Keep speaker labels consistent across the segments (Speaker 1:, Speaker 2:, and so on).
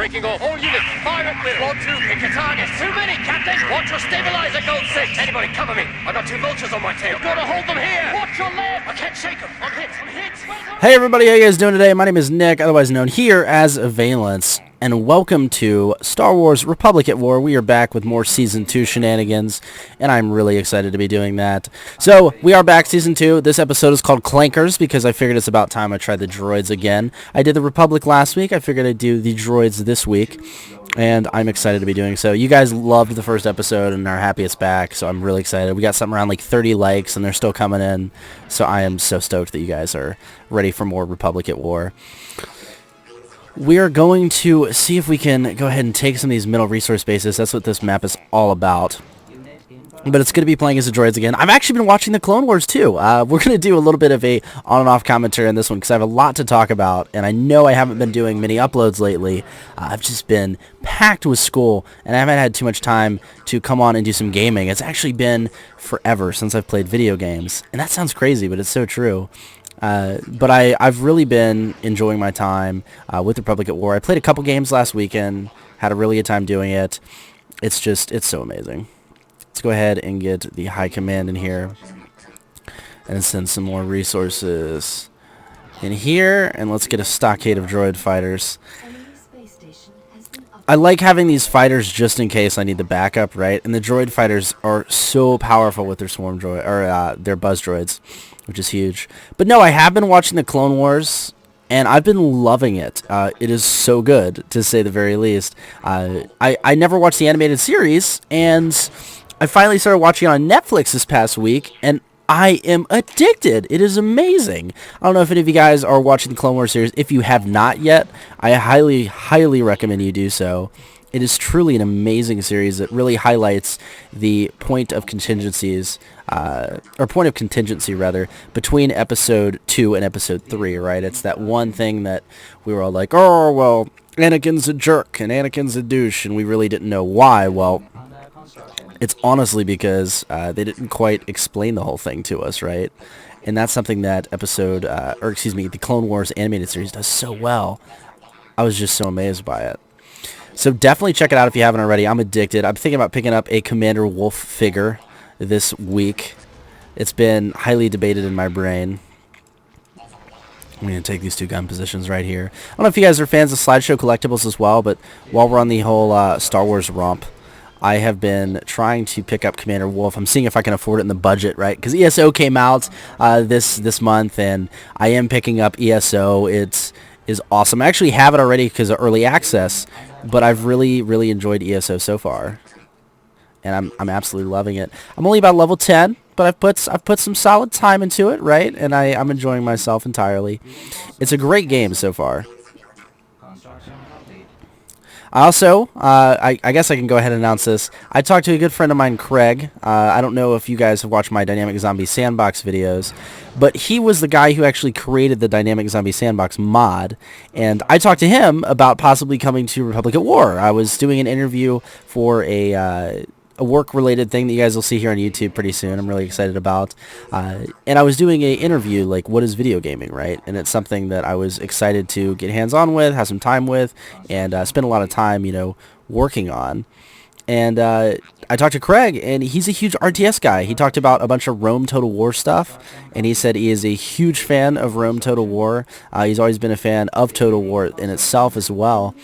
Speaker 1: breaking off. All units, fire at will. 1-2, pick a target. Too many, Captain. Watch your stabilizer, Gold 6. Anybody cover me. I got 2 vultures on my tail. You've got to hold them here. Watch your left. I can't shake them. I'm hit.
Speaker 2: Hey everybody, how you guys doing today? My name is Nick, otherwise known here as Avialence, and welcome to Star Wars Republic at War. We are back with more Season 2 shenanigans, and I'm really excited to be doing that. So, we are back, Season 2. This episode is called Clankers, because I figured it's about time I tried the droids again. I did the Republic last week, I figured I'd do the droids this week, and I'm excited to be doing so. You guys loved the first episode and are happy it's back, so I'm really excited. We got something around like 30 likes, and they're still coming in, so I am so stoked that you guys are ready for more Republic at War. We are going to see if we can go ahead and take some of these middle resource bases. That's what this map is all about. But it's going to be playing as the droids again. I've actually been watching the Clone Wars too. We're going to do a little bit of a on and off commentary on this one because I have a lot to talk about. And I know I haven't been doing many uploads lately. I've just been packed with school and I haven't had too much time to come on and do some gaming. It's actually been forever since I've played video games. And that sounds crazy, but it's so true. But I've really been enjoying my time with Republic at War. I played a couple games last weekend. Had a really good time doing it. It's so amazing. Let's go ahead and get the high command in here and send some more resources in here, and let's get a stockade of droid fighters. I like having these fighters just in case I need the backup, right? And the droid fighters are so powerful with their swarm droid or their buzz droids, which is huge. But no, I have been watching the Clone Wars, and I've been loving it. It is so good, to say the very least. I never watched the animated series, and I finally started watching it on Netflix this past week, and I am addicted. It is amazing. I don't know if any of you guys are watching the Clone Wars series. If you have not yet, I highly, highly recommend you do so. It is truly an amazing series that really highlights the point of contingencies, or point of contingency, rather, between Episode 2 and Episode 3, right? It's that one thing that we were all like, oh, well, Anakin's a jerk, and Anakin's a douche, and we really didn't know why. Well, it's honestly because they didn't quite explain the whole thing to us, right? And that's something that the Clone Wars animated series does so well. I was just so amazed by it. So definitely check it out if you haven't already. I'm addicted. I'm thinking about picking up a Commander Wolf figure this week. It's been highly debated in my brain. I'm going to take these 2 gun positions right here. I don't know if you guys are fans of Slideshow collectibles as well, but while we're on the whole Star Wars romp, I have been trying to pick up Commander Wolf. I'm seeing if I can afford it in the budget, right? Because ESO came out this month, and I am picking up ESO. It is awesome. I actually have it already because of early access, but I've really, really enjoyed ESO so far, and I'm absolutely loving it. I'm only about level 10, but I've put some solid time into it, right? And I'm enjoying myself entirely. It's a great game so far. Also, I guess I can go ahead and announce this. I talked to a good friend of mine, Craig. I don't know if you guys have watched my Dynamic Zombie Sandbox videos, but he was the guy who actually created the Dynamic Zombie Sandbox mod, and I talked to him about possibly coming to Republic at War. I was doing an interview for a work-related thing that you guys will see here on YouTube pretty soon. I'm really excited about. And I was doing an interview, like, what is video gaming, right? And it's something that I was excited to get hands-on with, have some time with, and spend a lot of time, working on. And I talked to Craig, and he's a huge RTS guy. He talked about a bunch of Rome Total War stuff, and he said he is a huge fan of Rome Total War. He's always been a fan of Total War in itself as well.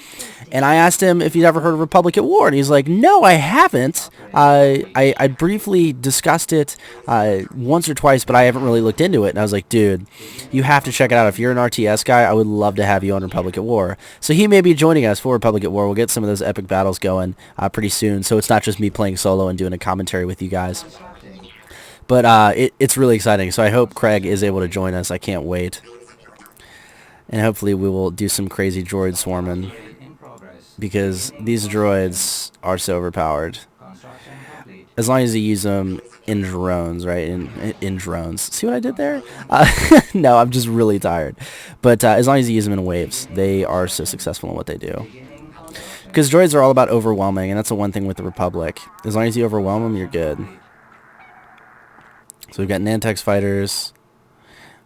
Speaker 2: And I asked him if he'd ever heard of Republic at War, and he's like, no, I haven't. I briefly discussed it once or twice, but I haven't really looked into it. And I was like, dude, you have to check it out. If you're an RTS guy, I would love to have you on Republic at War. So he may be joining us for Republic at War. We'll get some of those epic battles going pretty soon, so it's not just me playing solo and doing a commentary with you guys. But it's really exciting, so I hope Craig is able to join us. I can't wait. And hopefully we will do some crazy droid swarming, because these droids are so overpowered. As long as you use them in drones, right? In drones. See what I did there? No, I'm just really tired. But as long as you use them in waves, they are so successful in what they do. Because droids are all about overwhelming, and that's the one thing with the Republic. As long as you overwhelm them, you're good. So we've got Nantex fighters.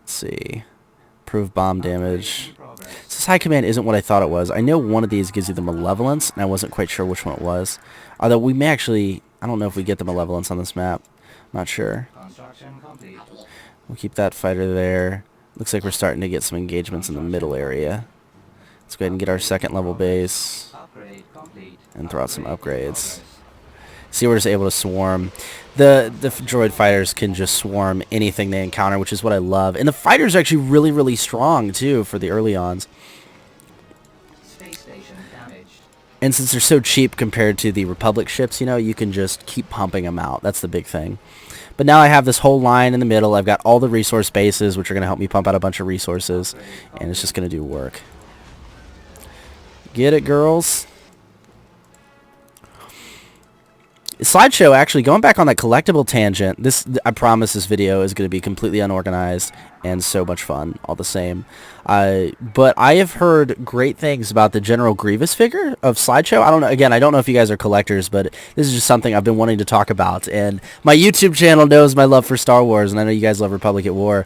Speaker 2: Let's see. Prove bomb damage. So This high command isn't what I thought it was. I know one of these gives you the malevolence, and I wasn't quite sure which one it was. Although we may actually... I don't know if we get the malevolence on this map. I'm not sure. We'll keep that fighter there. Looks like we're starting to get some engagements in the middle area. Let's go ahead and get our second level base and throw out some upgrades. See, we're just able to swarm. The droid fighters can just swarm anything they encounter, which is what I love. And the fighters are actually really, really strong, too, for the early ons. And since they're so cheap compared to the Republic ships, you know, you can just keep pumping them out. That's the big thing. But now I have this whole line in the middle. I've got all the resource bases, which are going to help me pump out a bunch of resources. And it's just going to do work. Get it, girls? Slideshow, actually, going back on that collectible tangent, I promise this video is going to be completely unorganized and so much fun all the same. But I have heard great things about the General Grievous figure of Slideshow. I don't know, again, I don't know if you guys are collectors, but this is just something I've been wanting to talk about. And my YouTube channel knows my love for Star Wars, and I know you guys love Republic at War,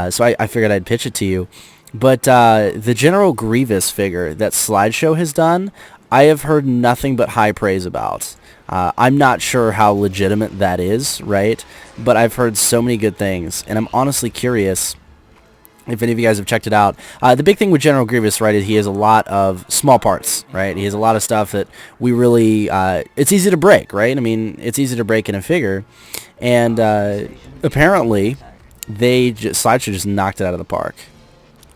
Speaker 2: so I figured I'd pitch it to you. But the General Grievous figure that Slideshow has done, I have heard nothing but high praise about. I'm not sure how legitimate that is, right? But I've heard so many good things, and I'm honestly curious if any of you guys have checked it out. The big thing with General Grievous, right, is he has a lot of small parts, right? He has a lot of stuff that we really, it's easy to break, right? I mean, it's easy to break in a figure, and apparently, Slideshow just knocked it out of the park,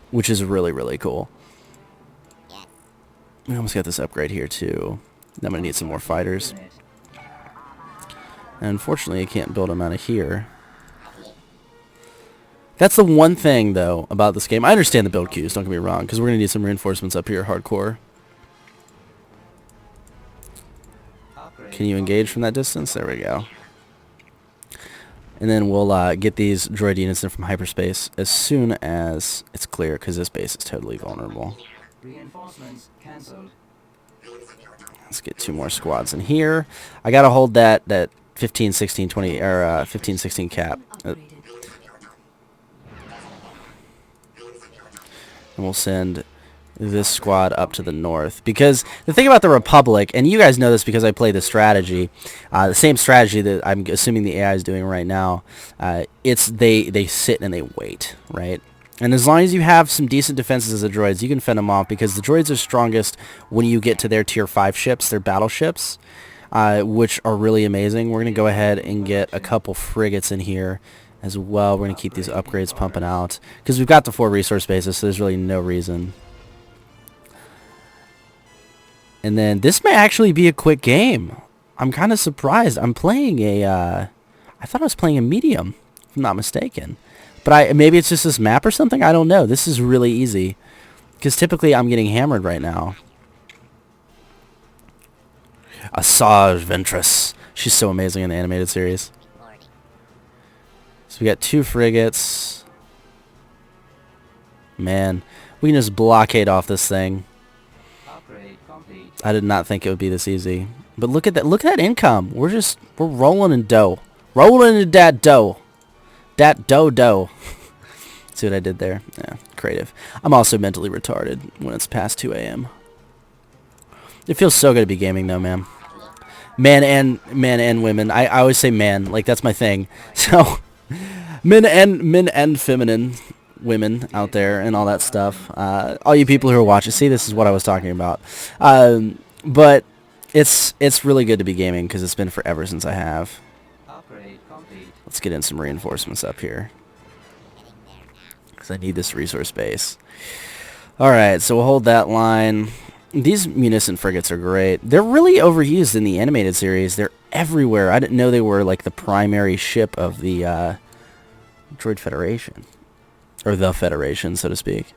Speaker 2: which is really, really cool. We almost got this upgrade here, too. I'm going to need some more fighters. And unfortunately, I can't build them out of here. That's the one thing, though, about this game. I understand the build queues, don't get me wrong, because we're going to need some reinforcements up here, hardcore. Can you engage from that distance? There we go. And then we'll get these droid units in from hyperspace as soon as it's clear, because this base is totally vulnerable.
Speaker 3: Reinforcements cancelled.
Speaker 2: Let's get 2 more squads in here. I gotta hold that 15, 16, 20, or 15, 16 cap. And we'll send this squad up to the north. Because the thing about the Republic, and you guys know this because I play the strategy, the same strategy that I'm assuming the AI is doing right now, it's they sit and they wait, right? And as long as you have some decent defenses as the droids, you can fend them off, because the droids are strongest when you get to their tier 5 ships, their battleships, which are really amazing. We're going to go ahead and get a couple frigates in here as well. We're going to keep these upgrades pumping out, because we've got the 4 resource bases, so there's really no reason. And then this may actually be a quick game. I'm kind of surprised. I'm playing I thought I was playing a medium, if I'm not mistaken. But maybe it's just this map or something? I don't know. This is really easy, because typically I'm getting hammered right now. Asajj Ventress. She's so amazing in the animated series. So we got 2 frigates. Man, we can just blockade off this thing. I did not think it would be this easy. But look at that. Look at that income. We're rolling in dough. Rolling in that dough. Dat dough. See what I did there? Yeah, creative. I'm also mentally retarded when it's past 2 a.m. It feels so good to be gaming, though, man. Men and women. I always say man, like that's my thing. So, men and feminine women out there and all that stuff. All you people who are watching, see, this is what I was talking about. But it's really good to be gaming, because it's been forever since I have. Let's get in some reinforcements up here, because I need this resource base. Alright, so we'll hold that line. These munificent frigates are great. They're really overused in the animated series. They're everywhere. I didn't know they were like the primary ship of the Droid Federation. Or the Federation, so to speak.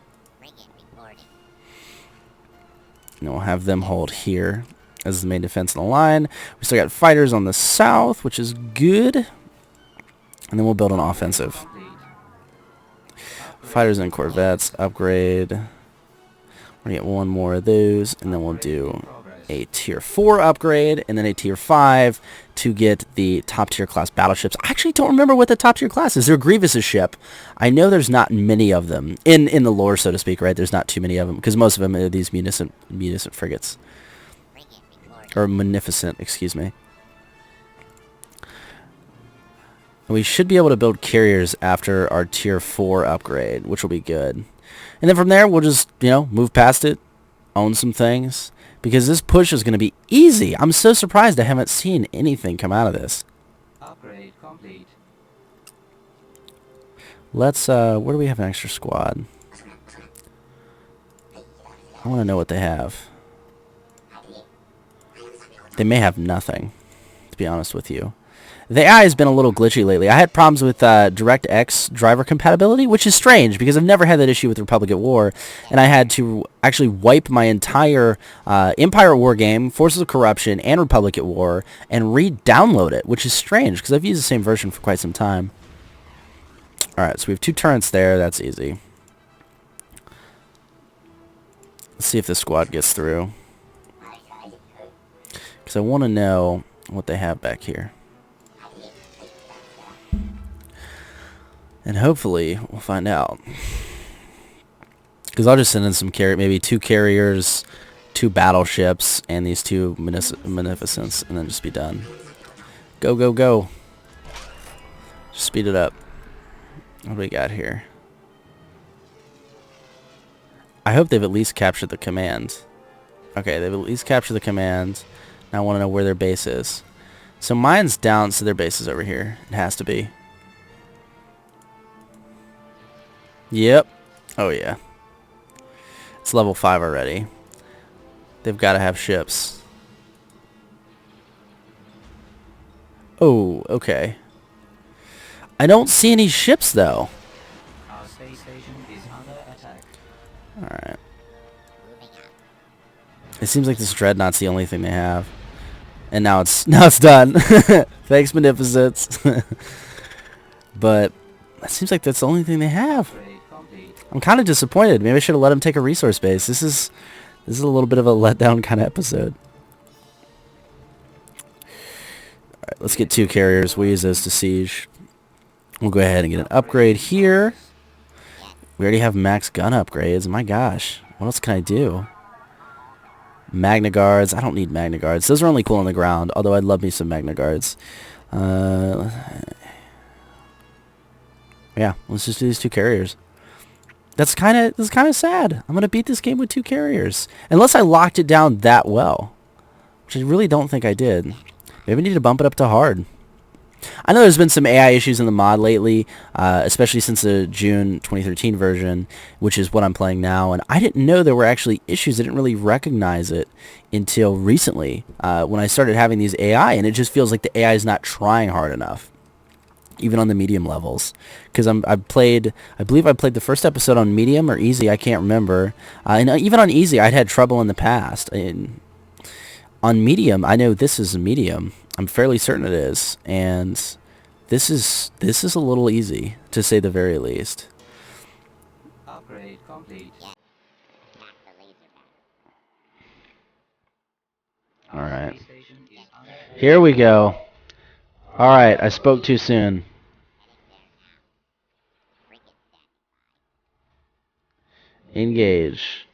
Speaker 2: And we'll have them hold here as the main defense in the line. We still got fighters on the south, which is good. And then we'll build an offensive. Fighters and corvettes, upgrade. We're going to get 1 more of those, and then we'll do a tier 4 upgrade, and then a tier 5 to get the top tier class battleships. I actually don't remember what the top tier class is. They're Grievous' ship. I know there's not many of them in the lore, so to speak, right? There's not too many of them because most of them are these munificent frigates. Or munificent, excuse me. And we should be able to build carriers after our tier 4 upgrade, which will be good. And then from there, we'll just, move past it, own some things, because this push is going to be easy. I'm so surprised I haven't seen anything come out of this.
Speaker 3: Upgrade complete.
Speaker 2: Let's, where do we have an extra squad? I want to know what they have. They may have nothing, to be honest with you. The AI has been a little glitchy lately. I had problems with DirectX driver compatibility, which is strange because I've never had that issue with Republic at War, and I had to actually wipe my entire Empire at War game, Forces of Corruption, and Republic at War, and re-download it, which is strange because I've used the same version for quite some time. Alright, so we have 2 turrets there. That's easy. Let's see if this squad gets through. Because I want to know what they have back here. And hopefully we'll find out. Because I'll just send in some maybe 2 carriers, 2 battleships, and these 2 munificents, and then just be done. Go, go, go. Just speed it up. What do we got here? I hope they've at least captured the command. Okay, they've at least captured the command. Now I want to know where their base is. So mine's down, so their base is over here. It has to be. Yep. Oh, yeah. It's level 5 already. They've got to have ships. Oh, okay. I don't see any ships, though.
Speaker 3: Our space station is under attack.
Speaker 2: Alright. It seems like this Dreadnought's the only thing they have. And now it's done. Thanks, Munificence. But it seems like that's the only thing they have. I'm kind of disappointed. Maybe I should have let him take a resource base. This is a little bit of a letdown kind of episode. Alright, let's get 2 carriers. We'll use those to siege. We'll go ahead and get an upgrade here. We already have max gun upgrades. My gosh. What else can I do? Magna Guards. I don't need Magna Guards. Those are only cool on the ground, although I'd love me some Magna Guards. Yeah, let's just do these 2 carriers. That's kind of sad. I'm going to beat this game with 2 carriers. Unless I locked it down that well. Which I really don't think I did. Maybe I need to bump it up to hard. I know there's been some AI issues in the mod lately, especially since the June 2013 version, which is what I'm playing now, and I didn't know there were actually issues. I didn't really recognize it until recently when I started having these AI, and it just feels like the AI is not trying hard enough, even on the medium levels. Because I believe I played the first episode on medium or easy, I can't remember, and even on easy I'd had trouble in the past. On medium, I know this is a medium. I'm fairly certain it is, and this is a little easy, to say the very least.
Speaker 3: Upgrade complete.
Speaker 2: Alright. Here we go. Alright, I spoke too soon. Engage.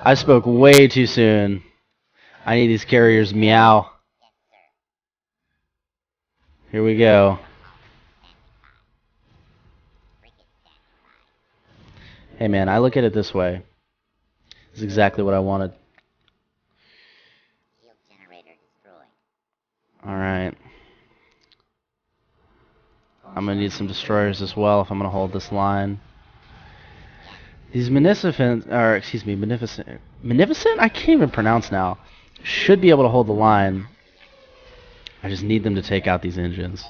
Speaker 2: I spoke way too soon. I need these carriers. Meow. Here we go. Hey man, I look at it this way. This is exactly what I wanted. Alright. I'm gonna need some destroyers as well if I'm gonna hold this line. These Munificent, or excuse me, Munificent? I can't even pronounce now. Should be able to hold the line. I just need them to take out these engines.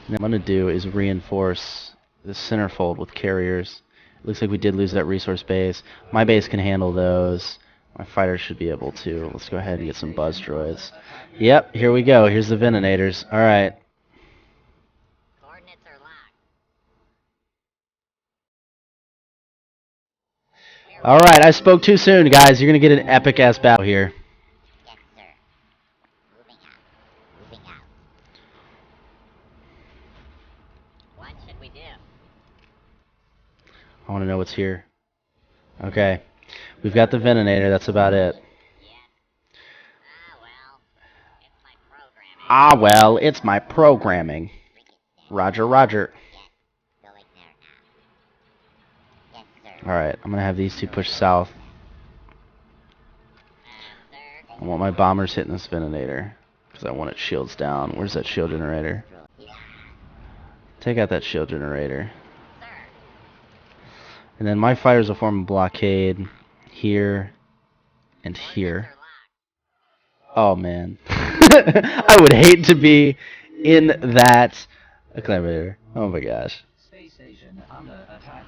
Speaker 2: And what I'm going to do is reinforce the centerfold with carriers. It looks like we did lose that resource base. My base can handle those. My fighters should be able to. Let's go ahead and get some buzz droids. Yep, here we go. Here's the Venonators. Alright. Alright, I spoke too soon, guys. You're going to get an epic-ass battle here.
Speaker 4: Yes, sir. Moving out. Moving out. What should we do?
Speaker 2: I want to know what's here. Okay. We've got the Veninator. That's about it.
Speaker 4: Yes. It's my programming.
Speaker 2: Ah, well, it's my programming. Roger, roger.
Speaker 4: Yes. Going there now. Yes, sir.
Speaker 2: Alright, I'm going to have these two push south.
Speaker 4: Sir.
Speaker 2: I want my bombers hitting this Veninator. Because I want its shields down. Where's that shield generator?
Speaker 4: Yeah.
Speaker 2: Take out that shield generator.
Speaker 4: Sir.
Speaker 2: And then my fighters will form a blockade here and here. Oh man. I would hate to be in that acclamator. Oh my gosh.
Speaker 3: Space station under attack.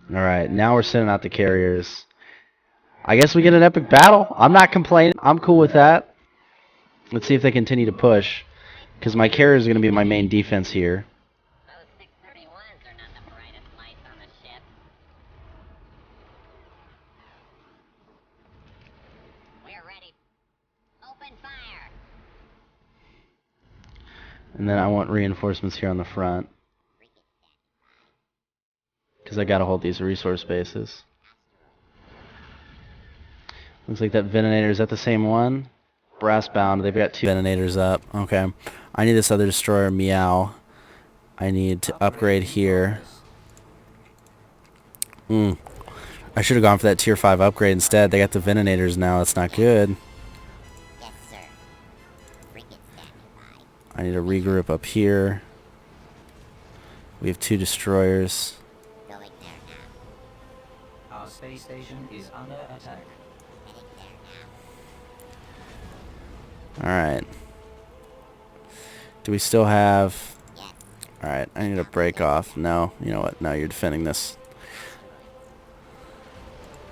Speaker 2: Alright, now we're sending out the carriers. I guess we get an epic battle. I'm not complaining. I'm cool with that. Let's see if they continue to push. Because my carriers are going to be my main defense here.
Speaker 4: Those 631s are not the brightest lights on the ship. We're ready. Open fire.
Speaker 2: And then I want reinforcements here on the front. Because I got to hold these resource bases. Looks like that Veninator, is that the same one? Brass bound, they've got two Venators up. Okay. I need this other destroyer, Meow. I need to upgrade here. I should have gone for that tier 5 upgrade instead. They got the Venators now, that's not good.
Speaker 4: Yes, sir. Frigate standing by.
Speaker 2: I need to regroup up here. We have 2 destroyers.
Speaker 4: Going there now.
Speaker 3: Our space station is under attack.
Speaker 4: Heading there now.
Speaker 2: Alright. Do we still have...
Speaker 4: Yes.
Speaker 2: Alright, I need to break off. No, you know what? No, you're defending this.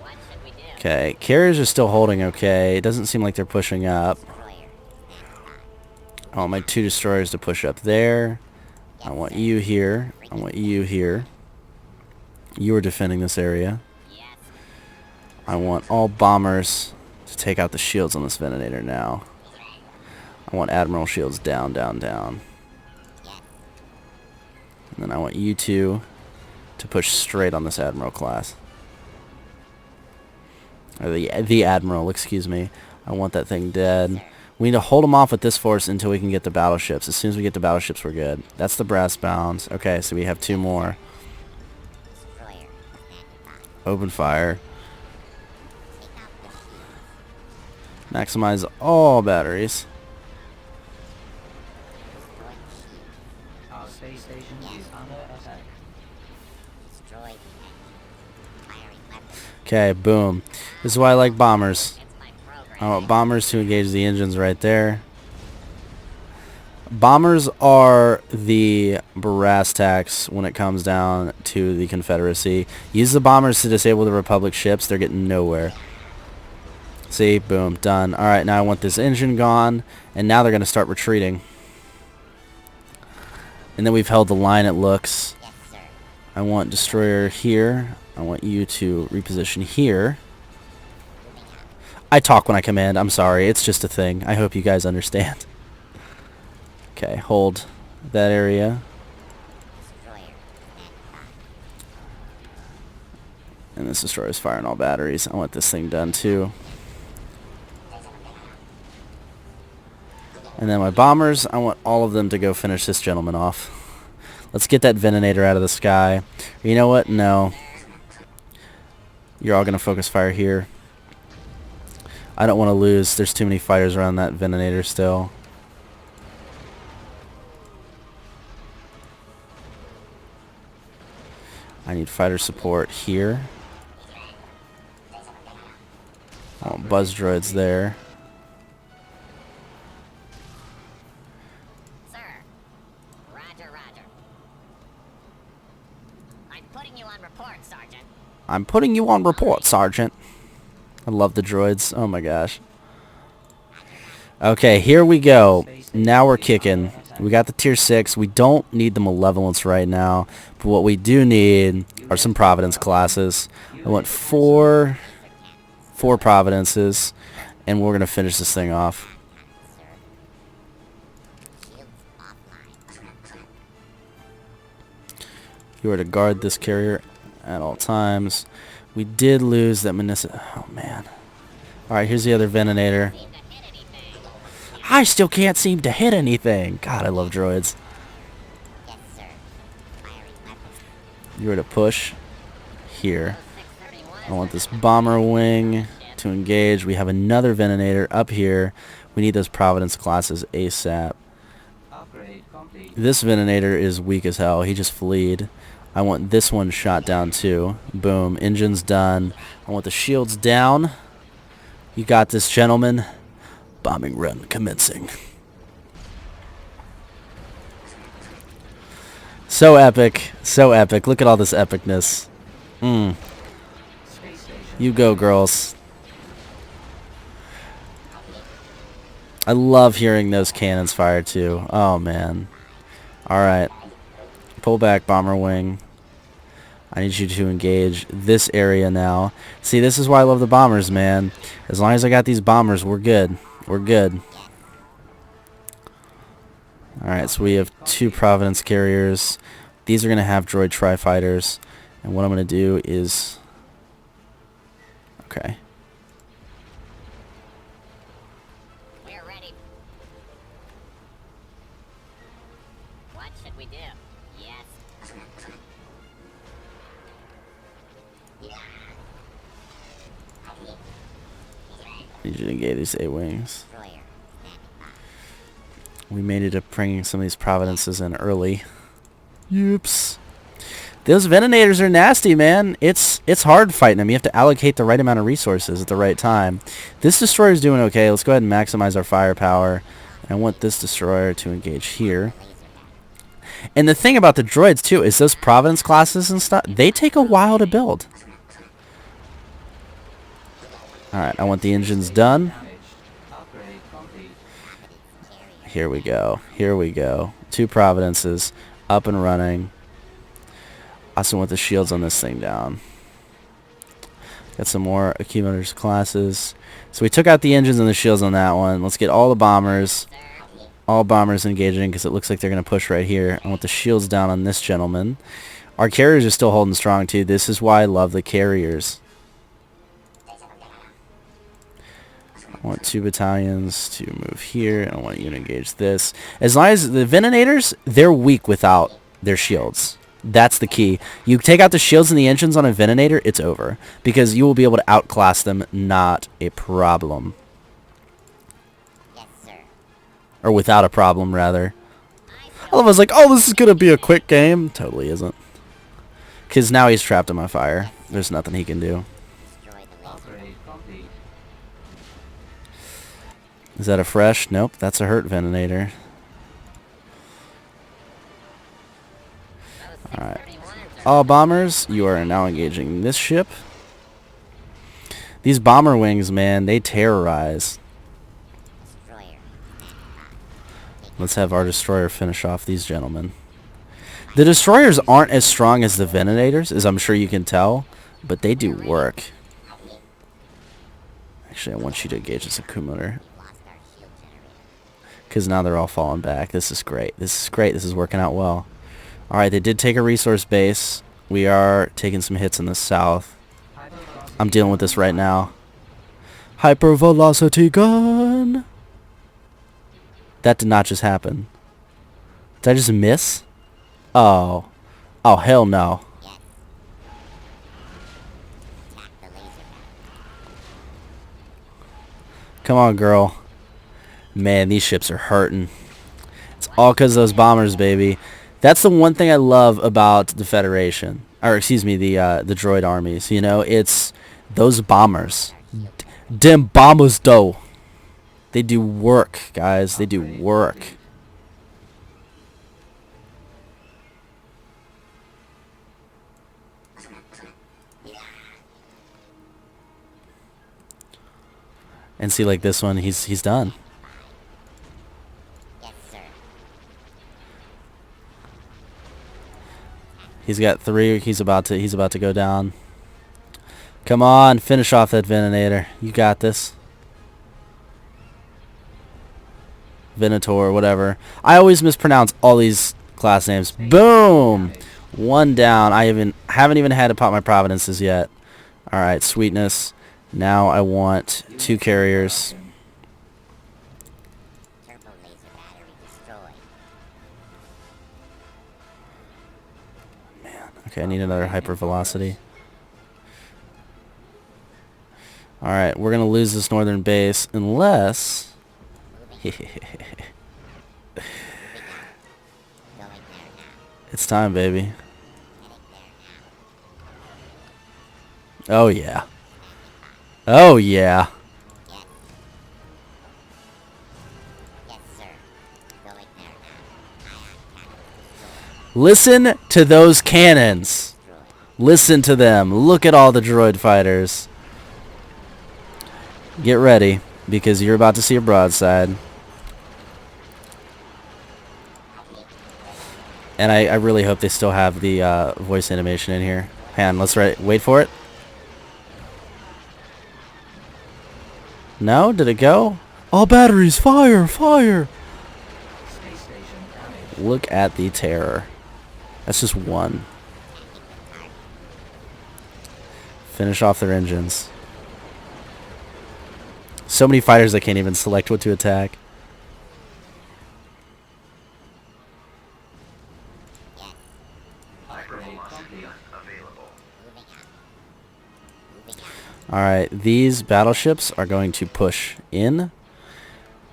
Speaker 4: What should we do?
Speaker 2: Okay, carriers are still holding okay. It doesn't seem like they're pushing up.
Speaker 4: Destroyer standing by.
Speaker 2: I want my 2 destroyers to push up there. I want you here. I want you here. You are defending this area.
Speaker 4: Yes.
Speaker 2: I want all bombers to take out the shields on this Veninator now. I want Admiral shields down, down, down.
Speaker 4: Yes.
Speaker 2: And then I want you 2 to push straight on this Admiral class. Or the Admiral, excuse me. I want that thing dead. We need to hold them off with this force until we can get the battleships. As soon as we get the battleships, we're good. That's the brass bounds. Okay, so we have 2 more.
Speaker 4: Destroyer standing by.
Speaker 2: Open fire.
Speaker 4: Take out the shield.
Speaker 2: Maximize all batteries.
Speaker 4: Destroy the shield.
Speaker 3: Our space station is under attack.
Speaker 4: Destroy the engine. Firing weapons.
Speaker 2: Okay, boom. This is why I like bombers.
Speaker 4: It's my program.
Speaker 2: I want bombers to engage the engines right there. Bombers are the brass tacks when it comes down to the Confederacy. Use the bombers to disable the Republic ships. They're getting nowhere. See? Boom. Done. Alright, now I want this engine gone. And now they're going to start retreating. And then we've held the line, it looks.
Speaker 4: Yes, sir.
Speaker 2: I want destroyer here. I want you to reposition here.
Speaker 4: Moving out.
Speaker 2: I talk when I command. I'm sorry. It's just a thing. I hope you guys understand. Okay, hold that area.
Speaker 4: Destroyer standing by.
Speaker 2: And this destroyer's firing all batteries. I want this thing done too. And then my bombers, I want all of them to go finish this gentleman off. Let's get that Veninator out of the sky. You know what? No. You're all going to focus fire here. I don't want to lose. There's too many fighters around that Veninator still. I need fighter support here. I want buzz droids there.
Speaker 4: Sir. Roger, roger. I'm putting you on report, Sergeant.
Speaker 2: I'm putting you on report, Sergeant. I love the droids. Oh my gosh. Okay, here we go. Now we're kicking. We got the tier 6. We don't need the Malevolence right now, but what we do need are some Providence classes. I want four Providences, and we're going to finish this thing off. You are to guard this carrier at all times. We did lose that Oh, man. Alright, here's the other Veninator. I still can't seem to hit anything. God, I love droids. You are to push here. I want this bomber wing to engage. We have another Veninator up here. We need those Providence classes ASAP. This Veninator is weak as hell. He just fleed. I want this one shot down too. Boom. Engine's done. I want the shields down. You got this, gentlemen. Bombing run commencing. So epic. So epic. Look at all this epicness. You go, girls. I love hearing those cannons fire too. Oh, man. Alright. Pull back, bomber wing. I need you to engage this area now. See, this is why I love the bombers, man. As long as I got these bombers, we're good. We're good. Alright, so we have 2 Providence carriers. These are going to have droid tri-fighters. And what I'm going to do is... Okay.
Speaker 4: We're ready. What should we do? Yes.
Speaker 2: I need you to engage these A-wings. We made it up bringing some of these Providences in early. Oops. Those Ventinators are nasty, man. It's hard fighting them. You have to allocate the right amount of resources at the right time. This destroyer's doing okay. Let's go ahead and maximize our firepower. I want this destroyer to engage here. And the thing about the droids, too, is those Providence classes and stuff, they take a while to build. Alright, I want the engines done. Here we go. Here we go. 2 Providences up and running. Also want the shields on this thing down. Got some more accumulators classes. So we took out the engines and the shields on that one. Let's get all the bombers. All bombers engaging because it looks like they're going to push right here. I want the shields down on this gentleman. Our carriers are still holding strong too. This is why I love the carriers. I want 2 battalions to move here. I want you to engage this. As long as the Ventinators, they're weak without their shields. That's the key. You take out the shields and the engines on a Veninator, it's over. Because you will be able to outclass them, not a problem.
Speaker 4: Yes, sir.
Speaker 2: Or without a problem, rather. I was like, oh, this is going to be a quick game. Totally isn't. Because now he's trapped in my fire. There's nothing he can do.
Speaker 4: Destroy the laser.
Speaker 2: Is that a fresh? Nope, that's a hurt Veninator. Alright. All bombers, you are now engaging this ship. These bomber wings, man, they terrorize.
Speaker 4: Destroyer.
Speaker 2: Let's have our destroyer finish off these gentlemen. The destroyers aren't as strong as the Ventinators, as I'm sure you can tell, but they do work. Actually, I want you to engage this accumulator. Because now they're all falling back. This is great. This is great. This is working out well. Alright, they did take a resource base. We are taking some hits in the south. I'm dealing with this right now. Hypervelocity gun! That did not just happen. Did I just miss? Oh. Oh, hell no.
Speaker 4: Yes. Attack the laser.
Speaker 2: Come on, girl. Man, these ships are hurting. It's all because of those bombers, baby. That's the one thing I love about the Federation. Or, excuse me, the droid armies. You know, it's those bombers. Them bombers, though. They do work, guys. They do work. And see, like this one, he's done.
Speaker 4: Yes, sir.
Speaker 2: He's got 3. He's about to go down. Come on, finish off that Venator. You got this. Venator, whatever. I always mispronounce all these class names. Boom! 1 down. I haven't even had to pop my providences yet. All right, sweetness. Now I want 2 carriers.
Speaker 4: Turbo laser battery destroyed.
Speaker 2: Okay, I need another hypervelocity. All right, we're gonna lose this northern base unless. It's time, baby. Oh yeah. Oh yeah.
Speaker 4: Yes, sir. Going there now.
Speaker 2: Listen to those cannons. Listen to them. Look at all the droid fighters. Get ready, because you're about to see a broadside. And I really hope they still have the voice animation in here. Hang on, let's wait for it. No? Did it go? All batteries, fire, fire!
Speaker 3: Space station damaged.
Speaker 2: Look at the terror. That's just 1. Finish off their engines. So many fighters I can't even select what to attack.
Speaker 3: Upgrade complete.
Speaker 2: Alright, these battleships are going to push in.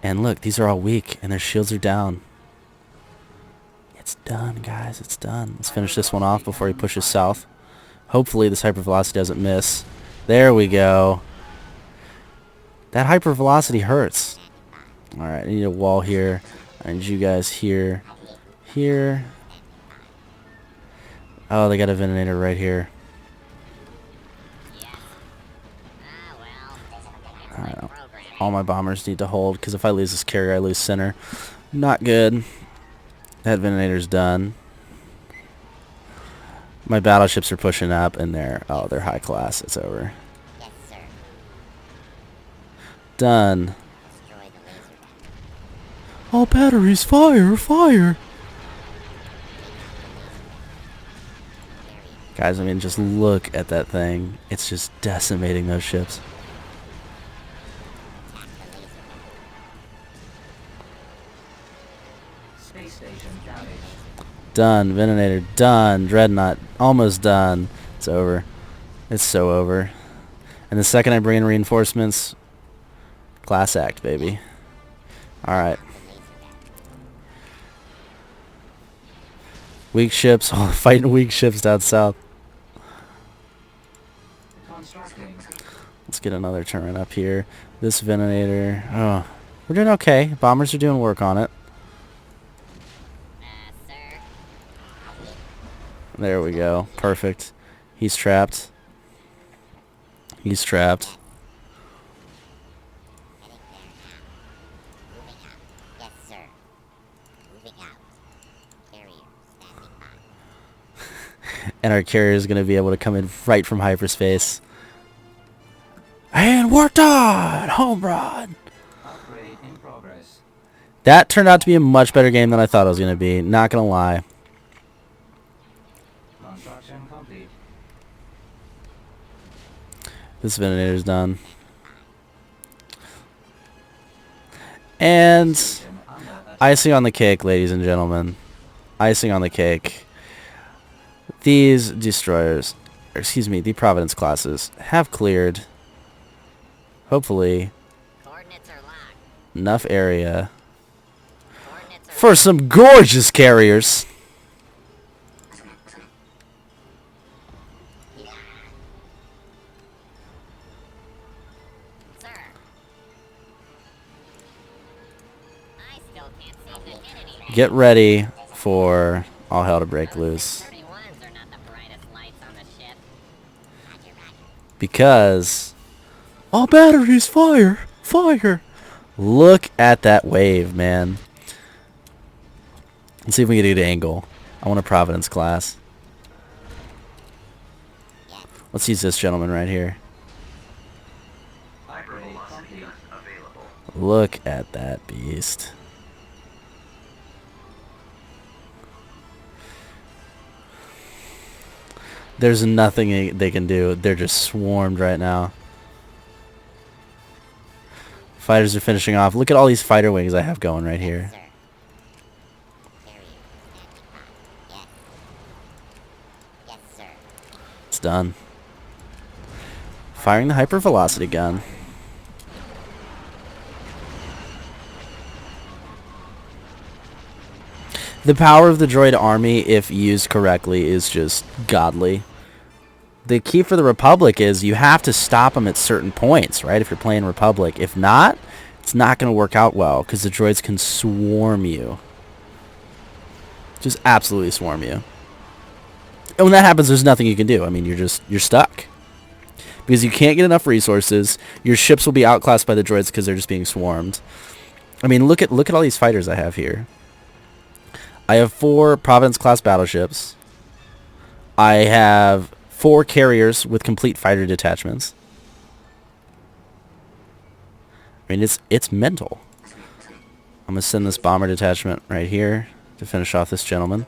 Speaker 2: And look, these are all weak, and their shields are down. It's done, guys. It's done. Let's finish this one off before he pushes south. Hopefully this hypervelocity doesn't miss. There we go. That hypervelocity hurts. Alright, I need a wall here. I need you guys here. Here. Oh, they got a Venator right here. Alright, all my bombers need to hold, because if I lose this carrier, I lose center. Not good. That Venator's done. My battleships are pushing up, and they're high class. It's over.
Speaker 4: Yes, sir.
Speaker 2: Done.
Speaker 4: Destroy the laser battery.
Speaker 2: All batteries, fire, fire! Guys, I mean, just look at that thing. It's just decimating those ships.
Speaker 3: Space station damaged.
Speaker 2: Done. Venator, done. Dreadnought, almost done. It's over. It's so over. And the second I bring in reinforcements, class act, baby. Alright. Weak ships, fighting weak ships down south.
Speaker 3: Constructing.
Speaker 2: Let's get another turret up here. This Venator, oh, we're doing okay. Bombers are doing work on it.
Speaker 4: Sir.
Speaker 2: There we go. Perfect. He's trapped. He's trapped.
Speaker 4: Heading there now. Moving out. Yes, sir. Moving out. Carrier standing by.
Speaker 2: And our carrier is going to be able to come in right from hyperspace. And we're done! Home run!
Speaker 3: Upgrade in progress.
Speaker 2: That turned out to be a much better game than I thought it was going to be. Not going to lie.
Speaker 3: Construction complete.
Speaker 2: This Venator's done. And
Speaker 3: Station under attack.
Speaker 2: icing on the cake, ladies and gentlemen. Icing on the cake. These destroyers, or excuse me, the Providence classes have cleared, hopefully,
Speaker 4: Coordinates are locked.
Speaker 2: enough area
Speaker 4: Coordinates are
Speaker 2: for some gorgeous carriers.
Speaker 4: Sir. I still can't seem to hit anything.
Speaker 2: Get ready for all hell to break loose.
Speaker 4: 31s are not the brightest lights on the ship. Roger, roger.
Speaker 2: Because all batteries, fire, fire. Look at that wave, man. Let's see if we can get an angle. I want a Providence class. Let's use this gentleman right here.
Speaker 3: Upgrade complete.
Speaker 2: Look at that beast. There's nothing they can do. They're just swarmed right now. Fighters are finishing off. Look at all these fighter wings I have going right here.
Speaker 4: Sir. Here you. Yes. Yes, sir.
Speaker 2: It's done. Firing the hypervelocity gun. The power of the droid army, if used correctly, is just godly. The key for the Republic is you have to stop them at certain points, right? If you're playing Republic. If not, it's not going to work out well because the droids can swarm you. Just absolutely swarm you. And when that happens, there's nothing you can do. I mean, you're stuck. Because you can't get enough resources. Your ships will be outclassed by the droids because they're just being swarmed. I mean, look at all these fighters I have here. I have 4 Providence-class battleships. I have 4 carriers with complete fighter detachments. I mean, it's mental. I'm going to send this bomber detachment right here to finish off this gentleman.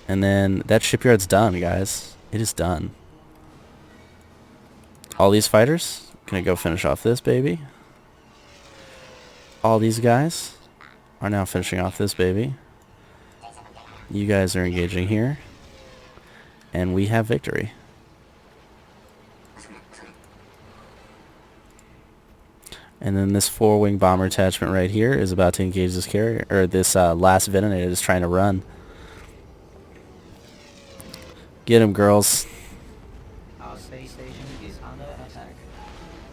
Speaker 2: And then that shipyard's done, guys. It is done. All these fighters, going to go finish off this baby. All these guys are now finishing off this baby. You guys are engaging here. And we have victory. And then this 4-wing bomber attachment right here is about to engage this carrier, or this last Venator is trying to run. Get him, girls.
Speaker 3: Our space station is under attack.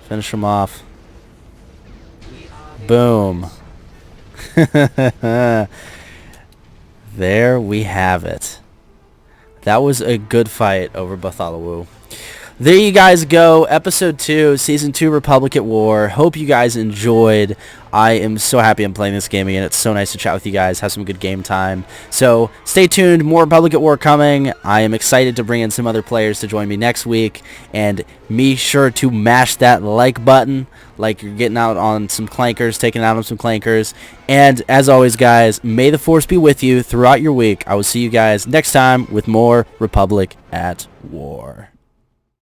Speaker 2: Finish him off.
Speaker 3: We are
Speaker 2: Boom. There we have it. That was a good fight over Bathalawu. There you guys go. Episode 2, Season 2, Republic at War. Hope you guys enjoyed. I am so happy I'm playing this game again. It's so nice to chat with you guys, have some good game time. So stay tuned. More Republic at War coming. I am excited to bring in some other players to join me next week. And be sure to mash that like button like you're getting out on some clankers, taking out on some clankers. And as always, guys, may the Force be with you throughout your week. I will see you guys next time with more Republic at War.